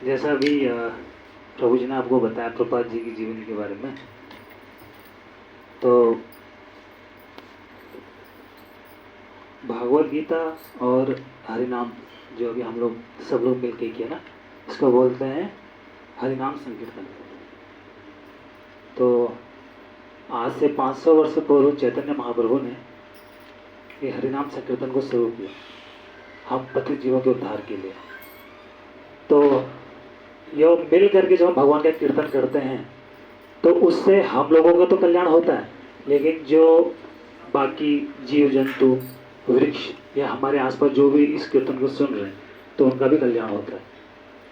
जैसा अभी प्रभु जी ने आपको बताया प्रभुपाद जी की जीवनी के बारे में, तो भागवत गीता और हरिनाम जो अभी हम लोग सब लोग मिलके किया ना, इसको बोलते हैं हरिनाम संकीर्तन। तो आज से 500 वर्ष पूर्व चैतन्य महाप्रभु ने ये हरिनाम संकीर्तन को शुरू किया हम पतित जीवों के उद्धार के लिए। तो यह मिल करके जब हम भगवान का कीर्तन करते हैं तो उससे हम लोगों का तो कल्याण होता है, लेकिन जो बाकी जीव जंतु वृक्ष या हमारे आसपास जो भी इस कीर्तन को सुन रहे हैं तो उनका भी कल्याण होता है।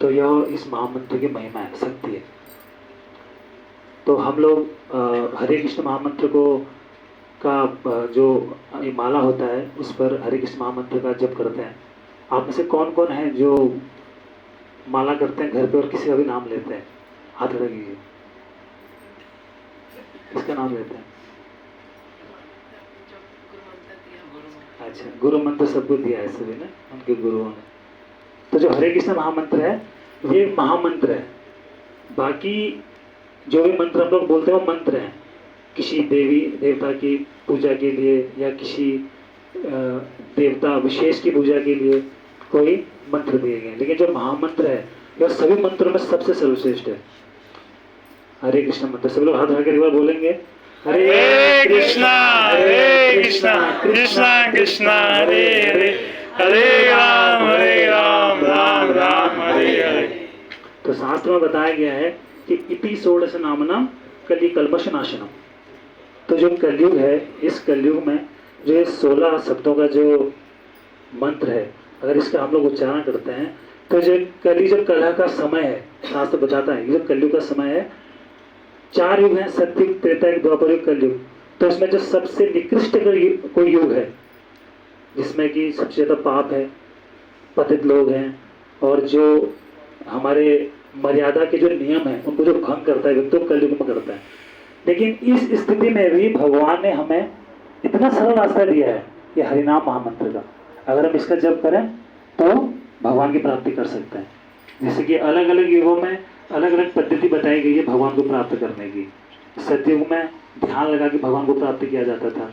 तो यह इस महामंत्र की महिमा है, शक्ति है। तो हम लोग हरे कृष्ण महामंत्र को का जो ये माला होता है उस पर हरे कृष्ण महामंत्र का जप करते हैं। आप में से कौन कौन है जो माला करते हैं घर पे और किसी का भी नाम लेते हैं? हाथ रखिए, किसका नाम लेते हैं? अच्छा, गुरु मंत्र सबको दिया है सभी ने, उनके गुरुओं ने। तो जो हरे कृष्ण महामंत्र है ये महामंत्र है। बाकी जो भी मंत्र हम लोग बोलते हैं वो मंत्र हैं, किसी देवी देवता की पूजा के लिए या किसी देवता विशेष की पूजा के लिए कोई मंत्र दिए गए, लेकिन जो महामंत्र है यह सभी मंत्रों में सबसे सर्वश्रेष्ठ है। हरे कृष्ण मंत्र सभी लोग हाथ उठाकर एक बार बोलेंगे, हरे कृष्णा कृष्णा कृष्णा हरे हरे, हरे राम राम राम हरे हरे। तो शास्त्र में बताया गया है कि इति षोडश नामनम कलि कल्मष नाशनम। तो जो कलयुग है, इस कलयुग में जो ये 16 शब्दों का जो मंत्र है, अगर इसका हम लोग उच्चारण करते हैं तो जो कली जो कलह का समय है, शास्त्र बताता है जो कलयुग का समय है, 4 युग है, सतयुग, त्रेता युग, द्वापर युग, कलयुग। तो इसमें जो सबसे निकृष्ट कोई युग है जिसमें कि सबसे ज्यादा पाप है, पतित लोग हैं और जो हमारे मर्यादा के जो नियम है उनको जो भंग करता है व्यक्ति, कलयुग में करता है। लेकिन इस स्थिति में भी भगवान ने हमें इतना सरल रास्ता दिया है कि हरिनाम महामंत्र का, अगर हम इसका जप करें तो भगवान की प्राप्ति कर सकते हैं। जैसे कि अलग अलग युगों में अलग अलग पद्धति बताई गई है भगवान को प्राप्त करने की। सतयुग में ध्यान लगा के भगवान को प्राप्त किया जाता था।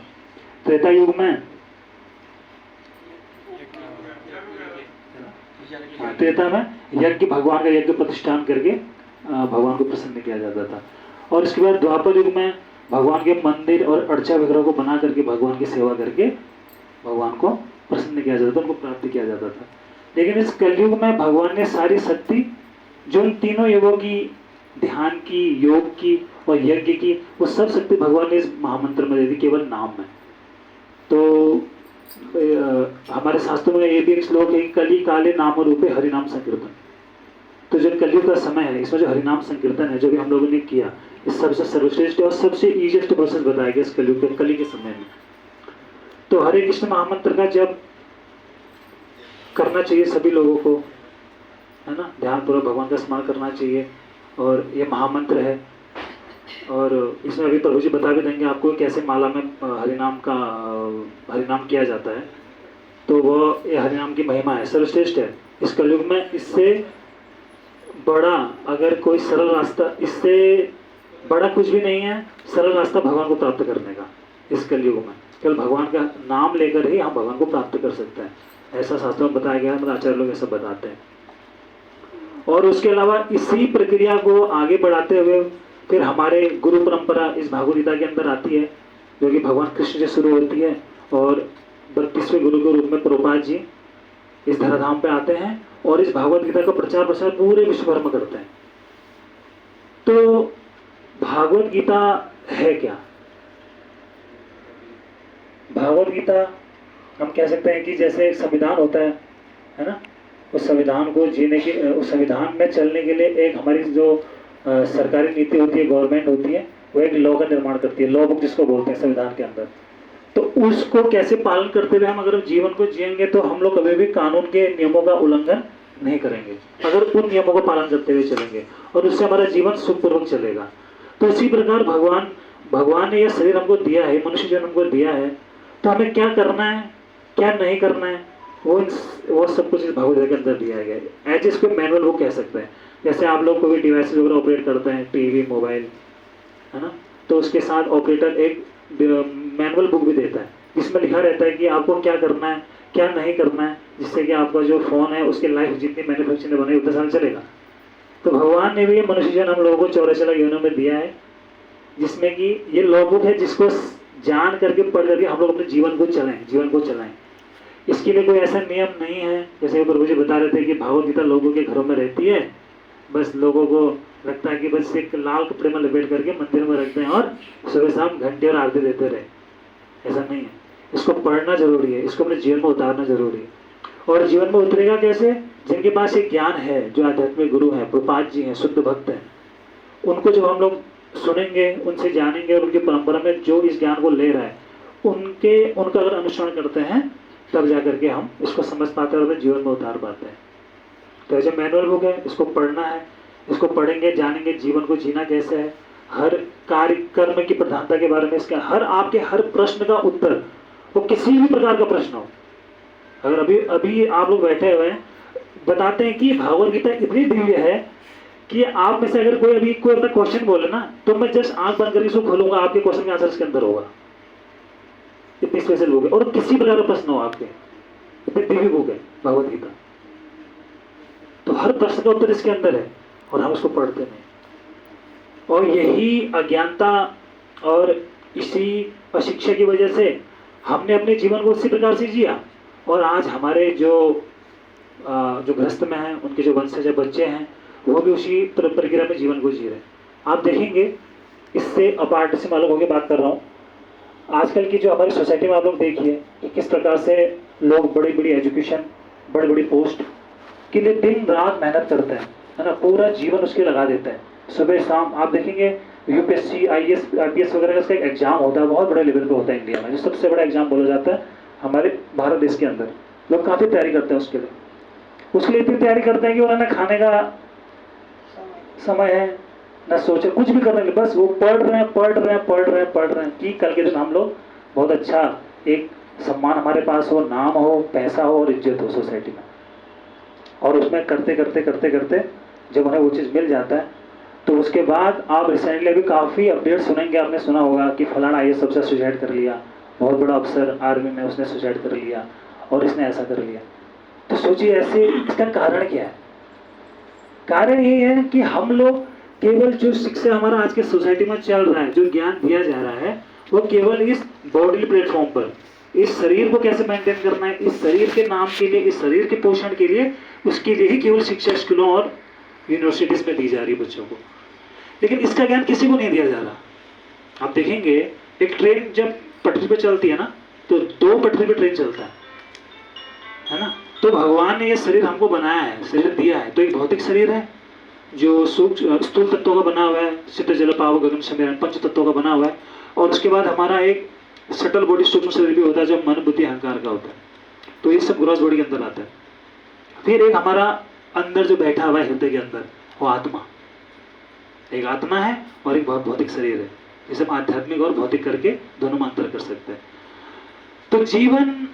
त्रेता युग में त्रेता में यज्ञ, भगवान का यज्ञ प्रतिष्ठान करके भगवान को प्रसन्न किया जाता था। और इसके बाद द्वापर युग में भगवान के मंदिर और अर्चा विग्रह को बना करके भगवान की सेवा करके भगवान को प्रसन्न किया जाता था, उनको प्राप्त किया जाता था। लेकिन इस कलयुग में भगवान ने सारी शक्ति जो इन तीनों युगों की, ध्यान की, योग की और यज्ञ की, वो सब शक्ति भगवान ने इस महामंत्र में दे दी, केवल नाम में। तो हमारे शास्त्रों में ये भी एक श्लोक है, कली काले नाम रूपे हरिनाम संकीर्तन। तो जो कलयुग का समय है इसमें जो हरिनाम संकीर्तन है जो भी हम लोगों ने किया, इस सबसे सर्वश्रेष्ठ और सबसे ईजिएस्ट प्रोसेस बताया गया इस कलयुग के, कली के समय में। तो हरे कृष्ण महामंत्र का जब करना चाहिए सभी लोगों को, है ना, ध्यानपूर्वक भगवान का स्मरण करना चाहिए। और ये महामंत्र है और इसमें अभी प्रभु जी बता भी देंगे आपको कैसे माला में हरिनाम किया जाता है। तो वो ये हरिनाम की महिमा है, सर्वश्रेष्ठ है इस कलयुग में। इससे बड़ा अगर कोई सरल रास्ता, इससे बड़ा कुछ भी नहीं है सरल रास्ता भगवान को प्राप्त करने का इस कलयुग में। केवल भगवान का नाम लेकर ही हम भगवान को प्राप्त कर सकते हैं, ऐसा शास्त्रों में बताया गया है, मतलब आचार्य लोग ऐसा बताते हैं। और उसके अलावा इसी प्रक्रिया को आगे बढ़ाते हुए फिर हमारे गुरु परंपरा इस भागवत गीता के अंदर आती है, जो कि भगवान कृष्ण से शुरू होती है और 32वें गुरु के रूप में प्रभुपाद जी इस धराधाम पे आते हैं और इस भागवत गीता का प्रचार प्रसार पूरे विश्व भर में करते हैं। तो भागवत गीता है क्या? भागवत गीता हम कह सकते हैं कि जैसे एक संविधान होता है ना, उस संविधान को जीने के, उस संविधान में चलने के लिए एक हमारी जो सरकारी नीति होती है, गवर्नमेंट होती है, वो एक लॉ का निर्माण करती है, लॉ बुक जिसको बोलते हैं संविधान के अंदर। तो उसको कैसे पालन करते हुए हम अगर जीवन को जिएंगे तो हम लोग कभी भी कानून के नियमों का उल्लंघन नहीं करेंगे, अगर उन नियमों का पालन करते हुए चलेंगे, और उससे हमारा जीवन सुखपूर्वक चलेगा। तो इसी प्रकार भगवान ने यह शरीर हमको दिया है, मनुष्य जन्म हमको दिया है, तो हमें क्या करना है क्या नहीं करना है, वो सब कुछ इस भगवद गीता के अंदर दिया गया है। एज इसको मैनुअल बुक कह सकते हैं। जैसे आप लोग कोई डिवाइस वगैरह ऑपरेट करते हैं, टीवी, मोबाइल, है ना, तो उसके साथ ऑपरेटर एक मैनुअल बुक भी देता है जिसमें लिखा रहता है कि आपको क्या करना है, क्या नहीं करना है, जिससे कि आपका जो फ़ोन है उसकी लाइफ जितनी मैन्युफैक्चरिंग बने उतने साल चलेगा। तो भगवान ने भी ये मनुष्य जन हम लोगों को 84 योनियों में दिया है, जिसमें कि ये लॉ बुक है जिसको जान करके पढ़ करके हम लोग अपने जीवन को चलाएं। इसके लिए कोई ऐसा नियम नहीं है, जैसे प्रभु जी बता रहे थे कि भगवद गीता लोगों के घरों में रहती है, बस लोगों को लगता है कि बस एक लाल कपड़े में लपेट करके मंदिर में रखते हैं और सुबह शाम घंटे और आरती देते रहे। ऐसा नहीं है, इसको पढ़ना जरूरी है, इसको अपने जीवन में उतारना जरूरी है। और जीवन में उतरेगा कैसे? जिनके पास एक ज्ञान है, जो आध्यात्मिक गुरु हैं, प्रभुपाद जी हैं, शुद्ध भक्त हैं, उनको जब हम लोग सुनेंगे, उनसे जानेंगे और उनकी परंपरा में जो इस ज्ञान को ले रहा है उनका अगर अनुसरण करते हैं, तब जाकर के हम इसको समझ पाते हैं और अपने जीवन में उतार पाते हैं। तो ऐसे मैनुअल बुक है, इसको पढ़ना है, इसको पढ़ेंगे, जानेंगे जीवन को जीना कैसे है, हर कार्य कर्म की प्रधानता के बारे में, इसका आपके हर प्रश्न का उत्तर, वो किसी भी प्रकार का प्रश्न हो, अगर अभी आप लोग बैठे हुए हैं, बताते हैं कि भगवद गीता इतनी दिव्य है कि आप में से अगर कोई अपना क्वेश्चन बोले ना, तो मैं जस्ट आंख बंद करके इसको खोलूंगा, आपके क्वेश्चन का आंसर इसके अंदर होगा। इतनी स्पेशल बुक है और किसी प्रकार का प्रश्न हो आपके, इतनी दिव्य बुक है भगवद गीता। तो हर प्रश्न का उत्तर इसके अंदर है और हम उसको पढ़ते नहीं। और यही अज्ञानता और इसी अशिक्षा की वजह से हमने अपने जीवन को उसी प्रकार से जिया, और आज हमारे जो गृहस्थ में हैं, उनके जो वंशज बच्चे हैं, वो भी उसी प्रक्रिया में जीवन को जी रहे हैं। आप देखेंगे, इससे अपार्ट से मालूम होकर बात कर रहा हूँ, आजकल की जो हमारी सोसाइटी में आप लोग देखिए कि किस प्रकार से लोग बड़ी बड़ी एजुकेशन, बड़ी बड़ी पोस्ट के लिए दिन रात मेहनत करते हैं, है ना, पूरा जीवन उसके लगा देते हैं, सुबह शाम। आप देखेंगे यूपीएससी, आईपीएस वगैरह का इसका एक एग्जाम होता है, बहुत बड़े लेवल पे होता है इंडिया में, जो सबसे बड़ा एग्जाम बोला जाता है हमारे भारत देश के अंदर। लोग काफ़ी तैयारी करते हैं उसके लिए इतनी तैयारी करते हैं कि उन्होंने खाने का समय है ना, सोचे कुछ भी करने के, बस वो पढ़ रहे हैं कि कल के दिन हम लोग बहुत अच्छा एक सम्मान हमारे पास हो, नाम हो, पैसा हो और इज्जत हो सोसाइटी में। और उसमें करते करते जब उन्हें वो चीज़ मिल जाता है, तो उसके बाद आप रिसेंटली अभी काफ़ी अपडेट सुनेंगे, आपने सुना होगा कि फलाना आईएएस अफसर सुसाइड कर लिया, बहुत बड़ा अफसर आर्मी में, उसने सुसाइड कर लिया और इसने ऐसा कर लिया। तो सोचिए ऐसे, इसका कारण क्या है? कारण ये है कि हम लोग केवल जो शिक्षा हमारा आज के सोसाइटी में चल रहा है, जो ज्ञान दिया जा रहा है, वो केवल इस बॉडी प्लेटफॉर्म पर, इस शरीर को कैसे मेंटेन करना है, इस शरीर के नाम के लिए, इस शरीर के पोषण के लिए, उसके लिए ही केवल शिक्षा स्कूलों और यूनिवर्सिटीज में दी जा रही है बच्चों को। लेकिन इसका ज्ञान किसी को नहीं दिया जा रहा। आप देखेंगे एक ट्रेन जब पटरी पे चलती है ना, तो 2 पटरी पे ट्रेन चलता है ना। तो भगवान ने ये शरीर हमको बनाया है, शरीर दिया है, तो एक भौतिक शरीर है जो सूक्ष्म स्थूल तत्वों का बना हुआ है, सिद्ध जल पाव गगन समीरण, 5 तत्वों का बना हुआ है। और उसके बाद हमारा एक सटल बॉडी, सूक्ष्म शरीर भी होता है, जो मन बुद्धि अहंकार का होता है। तो ये सब ग्रॉस बॉडी के अंदर आता है। फिर एक हमारा अंदर जो बैठा हुआ है हृदय के अंदर, वो आत्मा, एक आत्मा है और एक बहुत भौतिक शरीर है। जिसे हम आध्यात्मिक और भौतिक करके दोनों में अंतर कर सकते हैं। तो जीवन,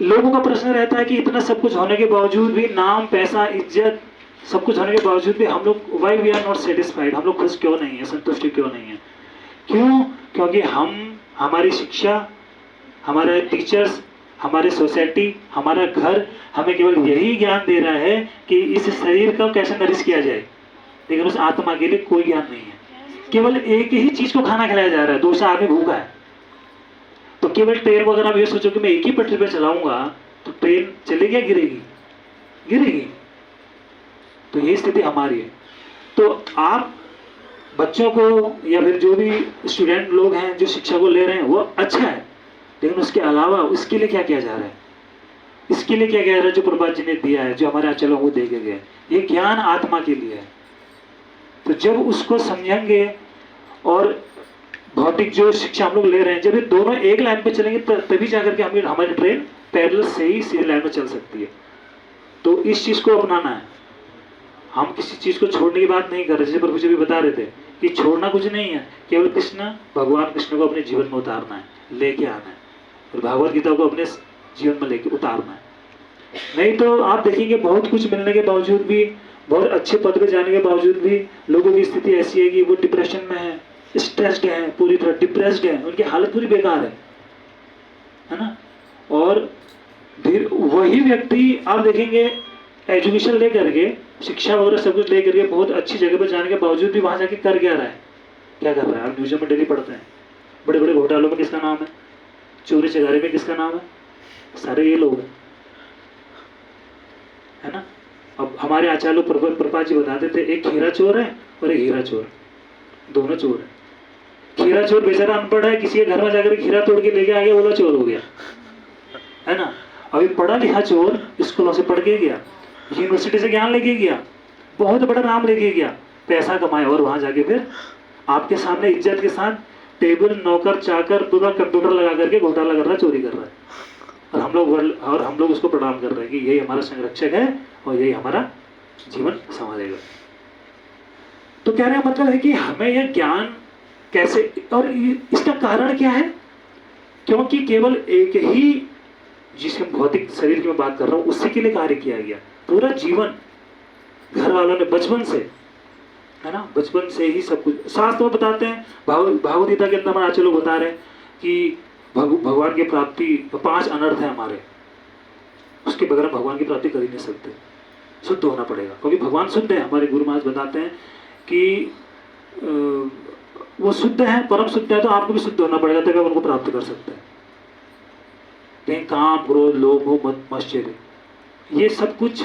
लोगों का प्रश्न रहता है कि इतना सब कुछ होने के बावजूद भी, नाम, पैसा, इज्जत, सब कुछ होने के बावजूद भी हम लोग, why we are not satisfied, हम लोग खुश क्यों नहीं है, संतुष्ट क्यों नहीं है? क्यों? क्योंकि हमारी शिक्षा, हमारे टीचर्स, हमारी सोसाइटी, हमारा घर हमें केवल यही ज्ञान दे रहा है कि इस शरीर को कैसे नरिश किया जाए, लेकिन उस आत्मा के लिए कोई ज्ञान नहीं है। केवल एक ही चीज को खाना खिलाया जा रहा है, दूसरा आदमी भूखा है। तो केवल ट्रेन को अगर आप ये सोचो कि मैं एक ही पटरी पर चलाऊंगा, तो ट्रेन चलेगी या गिरेगी। तो ये स्थिति हमारी है। तो आप बच्चों को या फिर जो भी स्टूडेंट लोग हैं जो शिक्षा को ले रहे हैं, वो अच्छा है, लेकिन उसके अलावा इसके लिए क्या किया जा रहा है? इसके लिए क्या किया जा रहा है जो प्रभुपाद जी ने दिया है, जो हमारे आचरणों को दे के गए, ये ज्ञान आत्मा के लिए है। तो जब उसको समझेंगे और भौतिक जो शिक्षा हम लोग ले रहे हैं, जब ये दोनों एक लाइन पे चलेंगे, तभी जाकर के हमारी ट्रेन पैरेलल से ही सीधी लाइन में चल सकती है। तो इस चीज को अपनाना है। हम किसी चीज को छोड़ने की बात नहीं कर रहे, जैसे प्रभु जी भी बता रहे थे कि छोड़ना कुछ नहीं है, केवल भगवान कृष्ण को अपने जीवन में उतारना है, लेके आना है, और भगवद गीता को अपने जीवन में लेके उतारना है। नहीं तो आप देखेंगे बहुत कुछ मिलने के बावजूद भी, बहुत अच्छे पद पे जाने के बावजूद भी लोगों की स्थिति ऐसी है कि वो डिप्रेशन में है, स्ट्रेस्ड है, पूरी तरह डिप्रेस्ड है, उनकी हालत पूरी बेकार है ना। और फिर वही व्यक्ति आप देखेंगे एजुकेशन लेकर के, शिक्षा वगैरह सब कुछ लेकर के बहुत अच्छी जगह पर जाने के बावजूद भी वहां जाके कर क्या रहा है, क्या कर रहा है। आप न्यूज़ में डेली पढ़ते हैं, बड़े बड़े घोटालों में किसका नाम है, चोरी चकारी में किसका नाम है, सारे ये लोग हैं, है ना। अब हमारे आचार्य प्रभुपाद जी बताते थे, एक खीरा चोर है और एक हीरा चोर, दोनों चोर है। खीरा चोर बेचारा अनपढ़ है, किसी के घर में जाकर खीरा तोड़ के लेके आ गया, बोला चोर हो गया, है ना। अभी पढ़ा लिखा चोर स्कूलों से पढ़ के गया, यूनिवर्सिटी से ज्ञान लेके गया, बहुत बड़ा नाम लेके गया, पैसा कमाया, और वहां जाके फिर आपके सामने इज्जत के साथ टेबल नौकर चाकर पूरा कंप्यूटर लगा करके घोटाला कर रहा है, चोरी कर रहा है, और हम लोग उसको प्रणाम कर रहे हैं कि यही हमारा संरक्षक है और यही हमारा जीवन संभालेगा। तो कहने का मतलब है कि हमें यह ज्ञान कैसे, और इसका कारण क्या है, क्योंकि केवल एक ही, जिसके भौतिक शरीर की मैं बात कर रहा हूं, उसी के लिए कार्य किया गया। पूरा जीवन घर वालों ने बचपन से, है ना, बचपन से ही सब कुछ शास्त्र में बताते हैं। भागवत गीता के अंदर आचार्य लोग बता रहे हैं कि भगवान की प्राप्ति 5 अनर्थ है हमारे, उसके बगैर हम भगवान की प्राप्ति कर ही नहीं सकते, शुद्ध होना पड़ेगा। क्योंकि भगवान शुद्ध है, हमारे गुरु महाराज बताते हैं कि वो शुद्ध है, परम शुद्ध है, तो आपको भी शुद्ध होना पड़ेगा तभी आप उनको प्राप्त कर सकते हैं। लेकिन काम, क्रोध, लोभ, मोह, मत्सर्य, ये सब कुछ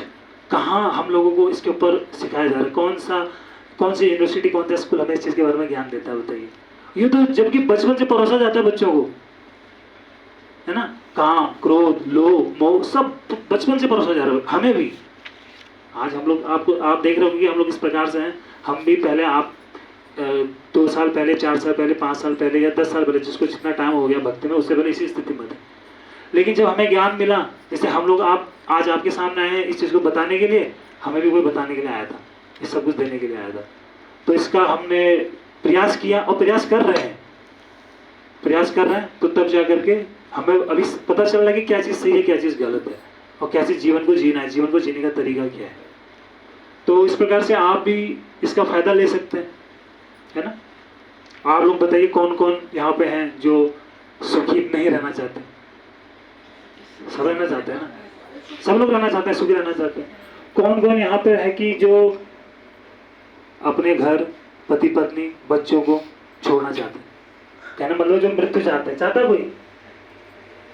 कहाँ हम लोगों को इसके ऊपर सिखाया जा रहा है, कौन सी यूनिवर्सिटी, कौन सा स्कूल हमें इस चीज़ के बारे में ज्ञान देता है, बताइए। ये तो जबकि बचपन से परोसा जाता है बच्चों को, है ना, काम, क्रोध, लोभ, मोह सब बचपन से परोसा जा रहा है, हमें भी। आज हम लोग आप देख रहे होंगे कि हम लोग इस प्रकार से हैं। हम भी पहले, आप 2 साल पहले, 4 साल पहले, 5 साल पहले या 10 साल पहले, जिसको जितना टाइम हो गया भक्ति में, उससे पहले इसी स्थिति में थे। लेकिन जब हमें ज्ञान मिला, जैसे हम लोग आज आपके सामने आए हैं इस चीज़ को बताने के लिए, हमें भी कोई बताने के लिए आया था, ये सब कुछ देने के लिए आया था। तो इसका हमने प्रयास किया और प्रयास कर रहे हैं, तो तब जा करके हमें अभी पता चल रहा है कि क्या चीज़ सही है, क्या चीज़ गलत है, और कैसे जीवन को जीना है, जीवन को जीने का तरीका क्या है। तो इस प्रकार से आप भी इसका फायदा ले सकते हैं, है ना। आप लोग बताइए कौन कौन यहाँ पे हैं जो सुखी नहीं रहना चाहते। सब रहना चाहते हैं ना, सब लोग रहना चाहते हैं, सुखी रहना चाहते हैं। कौन कौन यहाँ पे है कि जो अपने घर, पति पत्नी, बच्चों को छोड़ना चाहते हैं। कहना मतलब जो मृत्यु चाहते हैं, चाहता है कोई,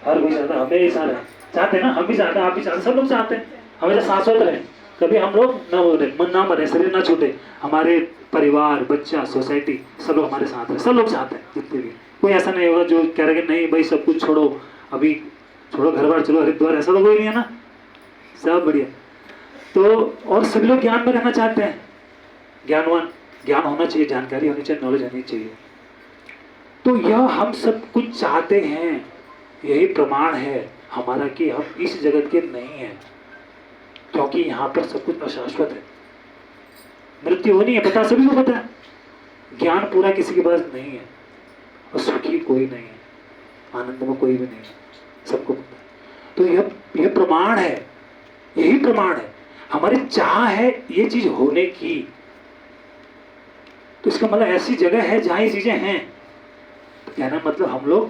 हर कोई चाहता है, हमें सारे चाहते हैं ना, हम भी चाहते हैं, आप भी चाहते हैं, सब लोग चाहते हैं हमेशा शाश्वत रहे, कभी हम लोग ना बोले, मन ना मरे, शरीर ना छूटे, हमारे परिवार, बच्चा, सोसाइटी, सब लोग हमारे साथ है, सब लोग चाहते हैं जितने भी। कोई ऐसा नहीं होगा जो कह रहे कि नहीं भाई सब कुछ छोड़ो, अभी छोड़ो घर बार, चलो हरिद्वार, ऐसा तो कोई नहीं है ना, सब बढ़िया। तो और सभी लोग ज्ञान में रहना चाहते हैं, ज्ञान होना चाहिए, जानकारी होनी चाहिए, नॉलेज होनी चाहिए। तो यह हम सब कुछ चाहते हैं, यही प्रमाण है हमारा कि हम इस जगत के नहीं हैं, क्योंकि यहाँ पर सब कुछ अशाश्वत है, मृत्यु होनी है, पता सभी को पता है। ज्ञान पूरा किसी के पास नहीं है, और सुखी कोई नहीं है, आनंद में कोई भी नहीं है, सबको पता है। तो यह प्रमाण है, यही प्रमाण है, हमारी चाह है ये चीज होने की। तो इसका मतलब ऐसी जगह है जहां ये चीजें हैं। तो कहना मतलब हम लोग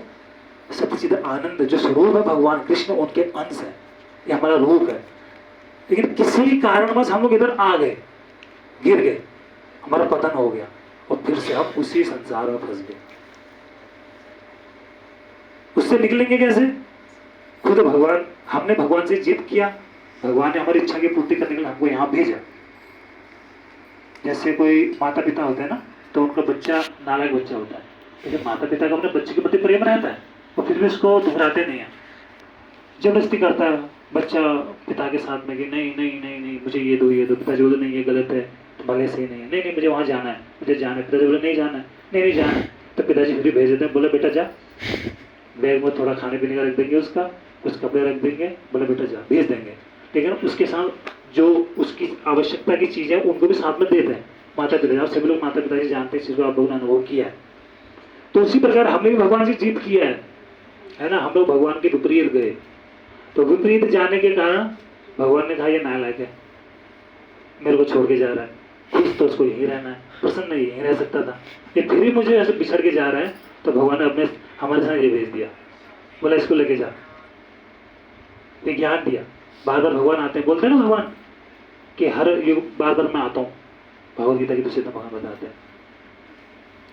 सच्चिद आनंद जो स्वरूप है भगवान कृष्ण, उनके अंश है, ये हमारा रूप है। लेकिन किसी कारणवश हम लोग इधर आ गए, गिर गए, हमारा पतन हो गया, और फिर से हम उसी संसार में फंस गए। उससे निकलेंगे कैसे? खुद भगवान, हमने भगवान से जिद किया, भगवान ने हमारी इच्छा की पूर्ति करने के लिए हमको यहाँ भेजा। जैसे कोई माता पिता होते हैं ना, तो उनका बच्चा नालायक बच्चा होता है, लेकिन माता पिता का अपने बच्चे के प्रति प्रेम रहता है, और फिर भी उसको दोहराते नहीं है, जबरदस्ती करता है बच्चा पिता के साथ में कि नहीं नहीं नहीं नहीं मुझे ये दो, पिताजी बोले नहीं ये गलत है, तुम्हारे सही नहीं है, नहीं नहीं मुझे वहाँ जाना है, मुझे जाना है, पिताजी बोले नहीं जाना है, नहीं नहीं जाना है, तो पिताजी फिर भी भेज देते हैं, बोले बेटा जा, बैग में थोड़ा खाने पीने का रख देंगे, उसका कुछ कपड़े रख देंगे, बोले बेटा जा, भेज देंगे। लेकिन उसके साथ जो उसकी आवश्यकता की चीज़ है उनको भी साथ में देते हैं माता पिता। सभी लोग माता पिता जानते हैं, चीज़ को आप लोगों ने अनुभव किया है। तो उसी प्रकार हमने भी भगवान से जीत किया है ना, हम लोग भगवान के विपरीत गए, तो विपरीत जाने के कारण भगवान ने कहा ये नालायक है, मेरे को छोड़ के जा रहा है, खुश तो उसको यहीं रहना है, प्रसन्न यहीं रह सकता था, ये फिर भी मुझे ऐसे बिछड़ के जा रहा है। तो भगवान ने अपने हमारे साथ ये भेज दिया, बोला इसको लेके जा, ये ज्ञान दिया। बार बार भगवान आते हैं, बोलते हैं ना भगवान कि हर युग बार बार मैं आता हूँ, भगवद गीता की दूसरे भगवान बताते हैं।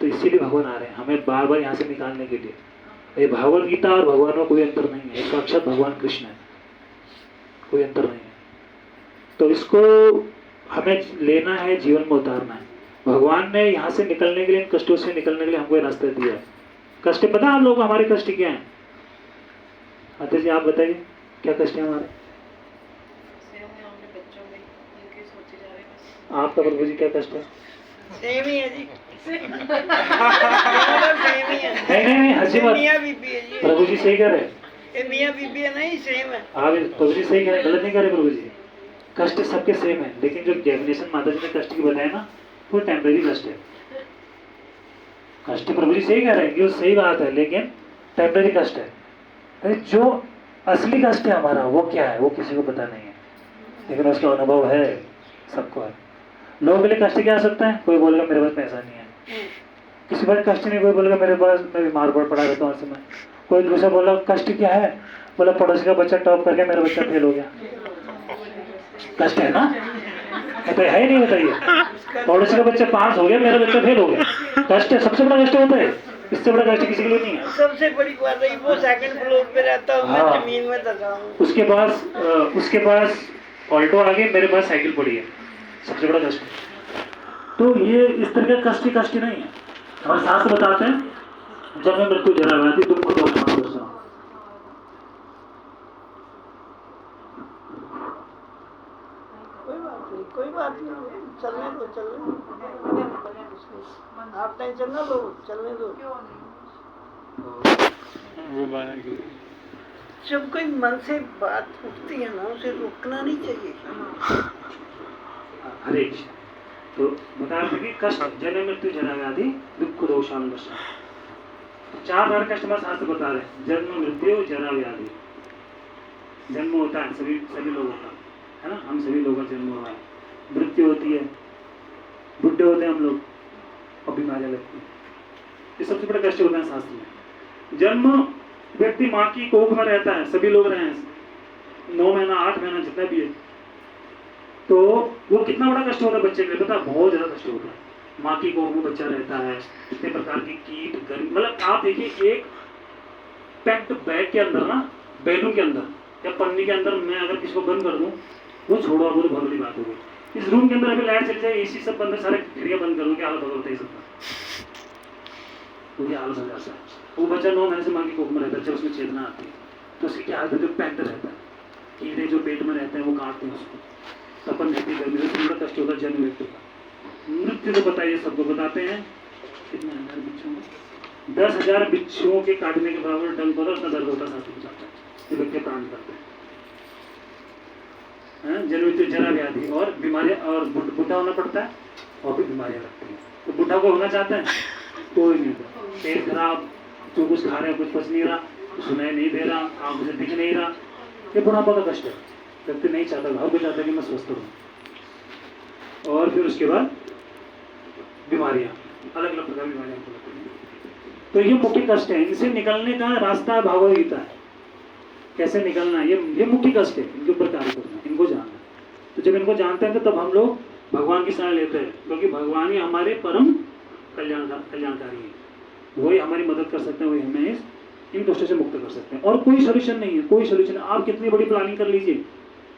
तो इसीलिए भगवान आ रहे हैं हमें बार बार यहाँ से निकालने के लिए। ये भगवद गीता और भगवान में कोई अंतर नहीं है, साक्षात भगवान कृष्ण है, कोई अंतर नहीं है। तो इसको हमें लेना है, जीवन में उतारना है। भगवान ने यहाँ से निकलने के लिए, इन कष्टों से निकलने के लिए हमको रास्ता दिया है। कष्ट पता है आप लोगों को हमारे कष्ट क्या है? माता जी आप बताइए क्या कष्ट है हमारे? आपका प्रभु जी क्या कष्ट है? सेम ही है जी। नहीं हंसी मत, मियाँ बीबी है जी। प्रभु जी सही कह रहे हैं, ये मियाँ बीबी है, नहीं सेम है। आप प्रभु जी सही कह रहे हैं, गलत नहीं कह रहे प्रभु जी। कष्ट सबके सेम है, लेकिन जो डेफिनेशन माता जी ने कष्ट की बताया ना, वो टेम्परेरी कष्ट है। कष्ट प्रभु जी सही कह रहे हैं कि वो सही बात है, लेकिन टेम्परेरी कष्ट है। अरे जो असली कष्ट है हमारा वो क्या है, वो किसी को पता नहीं है, लेकिन उसका अनुभव है, सबको है। लोगों के लिए कष्ट क्या हो सकता है? कोई बोलेगा मेरे पास पैसा नहीं है, किसी पर कष्ट नहीं, कोई बोलेगा मेरे पास मैं बीमार पड़ा रहता हूँ हर समय। कोई दूसरा बोला कष्ट क्या है, बोला पड़ोसी का बच्चा टॉप करके मेरा बच्चा फेल हो गया। कष्ट है ना? तो है ही नहीं, बताइए। पड़ोसी का बच्चा पास हो गया, मेरा बच्चा फेल हो गया, कष्ट है, सबसे बड़ा कष्ट होता है। इससे बड़ा कष्ट किसी के लिए नहीं है। सबसे बड़ी बात है वो सेकंड फ्लोर पे रहता हूँ, मैं जमीन में दबा हूँ। उसके पास ऑल्टो आ गई, मेरे पास साइकिल पड़ी है, सबसे बड़ा कष्ट है। तो ये इस तरह का कष्ट नहीं है। हमारे शास्त्र बताते हैं जब मैं मृत्यु जरा व्याधि दुख को कोई बात नहीं, चलने दो, चलने आप टेंशन ना लो, चलने दो। जब कोई मन से बात उठती है ना, उसे रोकना नहीं चाहिए। हरे कृष्ण। तो बता रहे कि कष्ट जन्म मृत्यु जरा व्याधि दुख दोषान दशा, चार बार कष्ट हमारे शास्त्र बता रहे हैं, जन्म मृत्यु जरा व्याधि। जन्म होता है सभी लोगों का, है ना, हम सभी लोगों का जन्म हुआ है, मृत्यु होती है, बुढ़े होते हैं हम लोग, और बीमारियां लगती है। ये सबसे बड़ा कष्ट होता है शास्त्र में। जन्म व्यक्ति माँ की कोख में रहता है, सभी लोग रहे हैं 9 महीना 8 महीना जितना भी है, तो वो कितना बड़ा कष्ट होता है बच्चे के लिए, पता? बहुत ज्यादा कष्ट होता है। माँ की कोख में बच्चा रहता है, कितने प्रकार की कीट गर्मी, मतलब आप देखिए एक पैक्ड बैग के अंदर ना, बैलून के अंदर या पन्नी के अंदर मैं अगर किसी को बंद कर दूं, वो छोड़ो, वो तो बहुत बड़ी बात होगी। इस रूम के अंदर अभी लाइट चल जाए, एसी सब बंद है, सारे खिड़कियां बंद कर दूं, क्या हालत होता है सबका, तो ये हालत हो जाता है। वो बच्चा 9 महीने से माँ की कोख में रहता है, जब उसमें चेतना आती है तो उसकी क्या हालत है? पैक्ड रहता है, कीड़े जो पेट में रहते हैं वो काटते हैं उसको, तपन रहती है, गर्मी में बड़ा कष्ट होता है जन्म मृत्यु का। मृत्यु तो बताइए, सबको बताते हैं, कितने 1000 बिच्छुओं, 10,000 बिच्छुओं के काटने के बराबर डंक होता है, उतना दर्द होता है, शास्त्र बताता है, ये व्यक्ति प्राण करते हैं। जन्म मृत्यु जरा व्याधि और बीमारियां, और बुढ़ा होना पड़ता है और भी बीमारियां लगती हैं। तो बुढ़ा को होना चाहते हैं, कोई नहीं होता, पेट खराब, जो कुछ खा रहे हैं कुछ पच नहीं रहा, सुनाई नहीं दे रहा, आंखों से दिख नहीं रहा, ये बुढ़ापा का कष्ट है। व्यक्ति नहीं चाहता, हर कोई चाहता है कि मैं स्वस्थ रहूं। और फिर उसके बाद बीमारियां, अलग अलग प्रकार की बीमारियां होती हैं। तो ये मुख्य कष्ट है, इनसे निकलने का रास्ता भगवद गीता है, कैसे निकलना है, ये मुख्य कष्ट है, इनके ऊपर कार्य करना है, इनको जानना है। तो जब इनको जानते हैं तो तब हम लोग भगवान की शरण लेते हैं, क्योंकि भगवान ही हमारे परम कल्याणकारी है, वही हमारी मदद कर सकते हैं, वही हमें इन कष्टों से मुक्त कर सकते हैं। और कोई सोल्यूशन नहीं है, कोई सोल्यूशन। आप कितनी बड़ी प्लानिंग कर लीजिए,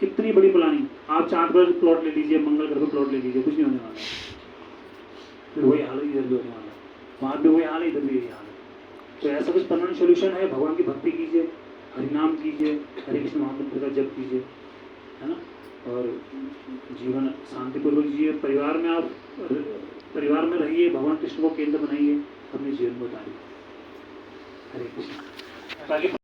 कितनी बड़ी प्लानिंग, आप चांद पर प्लॉट ले लीजिए, मंगल ग्रह पर प्लॉट ले लीजिए, कुछ नहीं होने वाला, फिर वही हाल इधर भी होने वाला, वहाँ भी वही हाल है, इधर भी यही हाल है। तो ऐसा कुछ परमानेंट सोल्यूशन है, भगवान की भक्ति कीजिए, हरिनाम कीजिए, हरे कृष्ण महामंत्र का जप कीजिए, है ना, और जीवन शांतिपूर्वक जिए। परिवार में रहिए, भगवान कृष्ण को केंद्र बनाइए, अपने जीवन में उतारिए। हरे कृष्ण।